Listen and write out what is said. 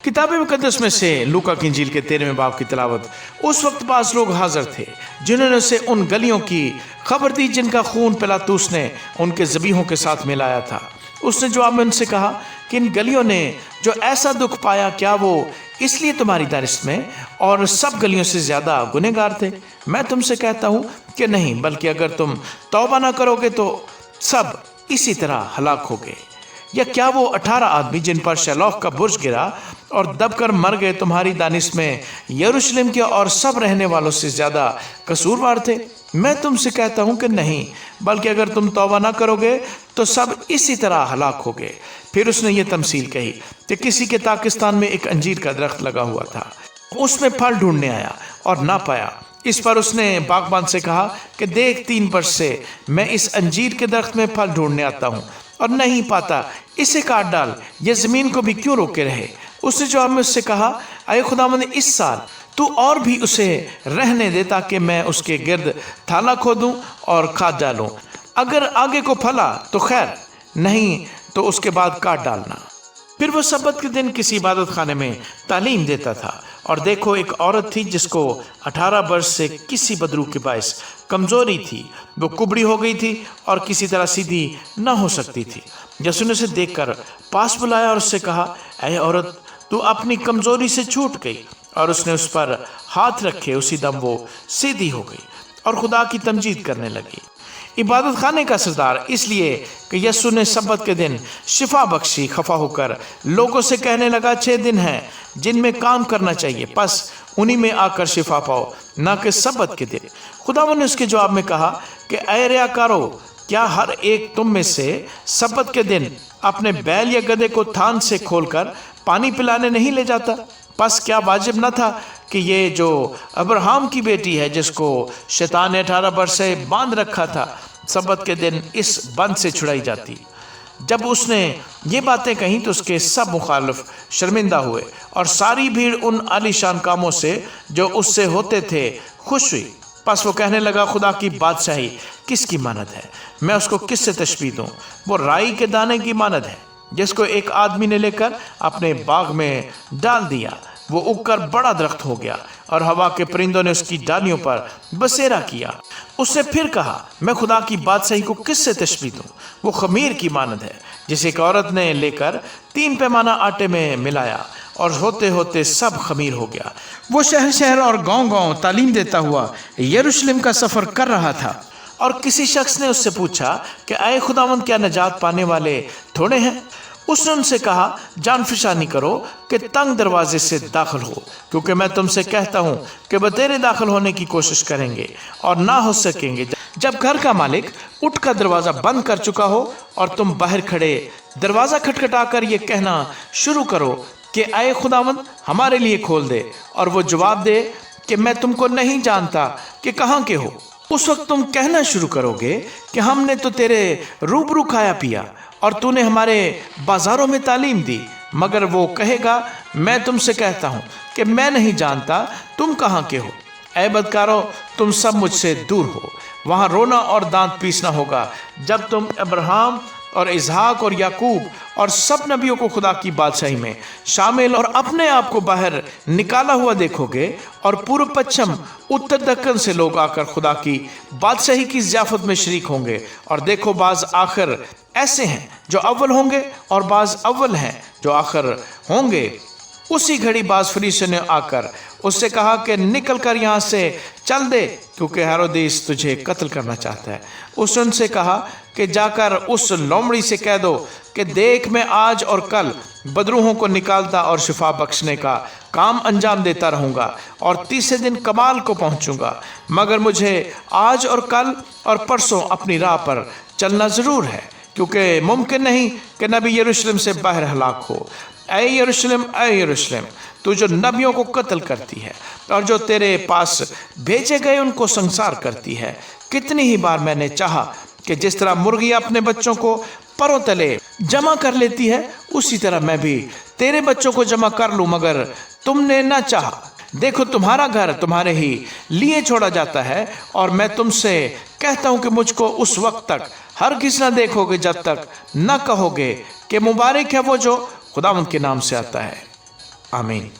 किताब मुकद्दस में से लूका की इंजील के 13वें बाब की तिलावत। उस वक्त पास लोग हाजिर थे जिन्होंने उसे उन गलियों की खबर दी जिनका खून पिलातुस ने उनके ज़बीहों के साथ मिलाया था। उसने जवाब में उनसे कहा कि इन गलियों ने जो ऐसा दुख पाया, क्या वो इसलिए तुम्हारी दानिश में और सब गलियों से ज़्यादा गुनहगार थे? मैं तुमसे कहता हूँ कि नहीं, बल्कि अगर तुम तौबा ना करोगे तो सब इसी तरह हलाक होगे। या क्या वो 18 आदमी जिन पर शैलौक का बुर्ज गिरा और दबकर मर गए तुम्हारी दानिश में यरूशलेम के और सब रहने वालों से ज्यादा कसूरवार थे? मैं तुमसे कहता हूं कि नहीं, बल्कि अगर तुम तौबा ना करोगे तो सब इसी तरह हलाक होगे। फिर उसने ये तमसील कही कि किसी के ताकिस्तान में एक अंजीर का दरख्त लगा हुआ था। उसमें फल ढूंढने आया और ना पाया। इस पर उसने बागबान से कहा कि देख, 3 वर्ष से मैं इस अंजीर के दरख्त में फल ढूंढने आता हूँ और नहीं पाता, इसे काट डाल, ये जमीन को भी क्यों रोके रहे? उसने जवाब में उससे कहा, अय खुदावंद, इस साल तू और भी उसे रहने दे ताकि मैं उसके गिर्द थाला खोदूं और खाद डालूं। अगर आगे को फला तो खैर, नहीं तो उसके बाद काट डालना। फिर वो सब्बत के दिन किसी इबादत खाने में तालीम देता था, और देखो, एक औरत थी जिसको 18 वर्ष से किसी बदरू के बायस कमजोरी थी। वो कुबड़ी हो गई थी और किसी तरह सीधी न हो सकती थी। यीशु ने उसे देखकर पास बुलाया और उससे कहा, ऐ औरत, तू अपनी कमजोरी से छूट गई। और उसने उस पर हाथ रखे, उसी दम वो सीधी हो गई और खुदा की तमजीद करने लगी। इबादत खाने का सरदार इसलिए कि यीशु ने सब्बत के दिन शिफा बख्शी खफा होकर लोगों से कहने लगा, 6 दिन हैं जिनमें काम करना चाहिए, बस उन्हीं में आकर शिफा पाओ, ना कि सब्बत के दिन। खुदावंद ने उसके जवाब में कहा कि ऐ रियाकारो, क्या हर एक तुम में से सब्बत के दिन अपने बैल या गधे को थान से खोलकर पानी पिलाने नहीं ले जाता? बस क्या वाजिब न था कि ये जो अब्राहम की बेटी है, जिसको शैतान ने 18 वर्ष से बांध रखा था, सब्बत के दिन इस बंद से छुड़ाई जाती? जब उसने ये बातें कहीं तो उसके सब मुखालिफ शर्मिंदा हुए और सारी भीड़ उन आलीशान कामों से जो उससे होते थे खुश हुई। बस वो कहने लगा, खुदा की बादशाही किसकी मानद है? मैं उसको किससे तशबीह दूं? वो राई के दाने की मानद है जिसको एक आदमी ने लेकर अपने बाग में डाल दिया। वो उगकर बड़ा दरख्त हो गया और हवा के परिंदों ने उसकी डालियों पर बसेरा किया। उसने फिर कहा, मैं खुदा की बादशाही को किससे तशबीह दूं? वो खमीर की मानद है जिसे एक औरत ने लेकर 3 पैमाना आटे में मिलाया और होते होते सब खमीर हो गया। वो शहर शहर और गांव गांव तालीम देता हुआ यरूशलेम का सफर कर रहा था, और किसी शख्स ने उससे पूछा कि ऐ खुदावंद, क्या नजात पाने वाले थोड़े हैं? उसने उनसे कहा, जान फिशानी करो कि तंग दरवाजे से दाखिल हो, क्योंकि मैं तुमसे कहता हूँ कि बतेरे दाखिल होने की कोशिश करेंगे और ना हो सकेंगे जब घर का मालिक उठकर दरवाज़ा बंद कर चुका हो और तुम बाहर खड़े दरवाज़ा खटखटाकर ये कहना शुरू करो कि ऐ खुदावंद, हमारे लिए खोल दे, और वो जवाब दे कि मैं तुमको नहीं जानता कि कहाँ के हो। उस वक्त तुम कहना शुरू करोगे कि हमने तो तेरे रूबरू खाया पिया और तूने हमारे बाजारों में तालीम दी। मगर वो कहेगा, मैं तुमसे कहता हूँ कि मैं नहीं जानता तुम कहाँ के हो। ऐ बदकारो, तुम सब मुझसे दूर हो। वहाँ रोना और दांत पीसना होगा जब तुम अब्राहम और इसहाक और याकूब और सब नबियों को खुदा की बादशाही में शामिल और अपने आप को बाहर निकाला हुआ देखोगे, और पूर्व पश्चिम उत्तर दक्कन से लोग आकर खुदा की बादशाही की ज़ियाफत में शरीक होंगे। और देखो, बाज आखिर ऐसे हैं जो अव्वल होंगे और बाज अव्वल हैं जो आखिर होंगे। उसी घड़ी बाज फरीसियों ने आकर उससे कहा कि निकल कर यहाँ से चल दे, क्योंकि हेरोदेस तुझे कत्ल करना चाहता है। उसने उनसे कहा कि जाकर उस लोमड़ी से कह दो कि देख, मैं आज और कल बदरूहों को निकालता और शिफा बख्शने का काम अंजाम देता रहूँगा और 30 दिन कमाल को पहुँचूँगा। मगर मुझे आज और कल और परसों अपनी राह पर चलना ज़रूर है, क्योंकि मुमकिन नहीं कि नबी यरूशलेम से बाहर हलाक हो। ऐ यरूशलेम, ऐ यरूशलेम, तू जो नबियों को कत्ल करती है और जो तेरे पास भेजे गए उनको संसार करती है, कितनी ही बार मैंने चाहा कि जिस तरह मुर्गी अपने बच्चों को परों तले जमा कर लेती है, उसी तरह मैं भी तेरे बच्चों को जमा कर लूं, मगर तुमने न चाहा। देखो, तुम्हारा घर तुम्हारे ही लिए छोड़ा जाता है, और मैं तुमसे कहता हूं कि मुझको उस वक्त तक हरगिज़ न देखोगे जब तक न कहोगे कि मुबारक है वो जो खुदावंद के नाम से आता है। آمین۔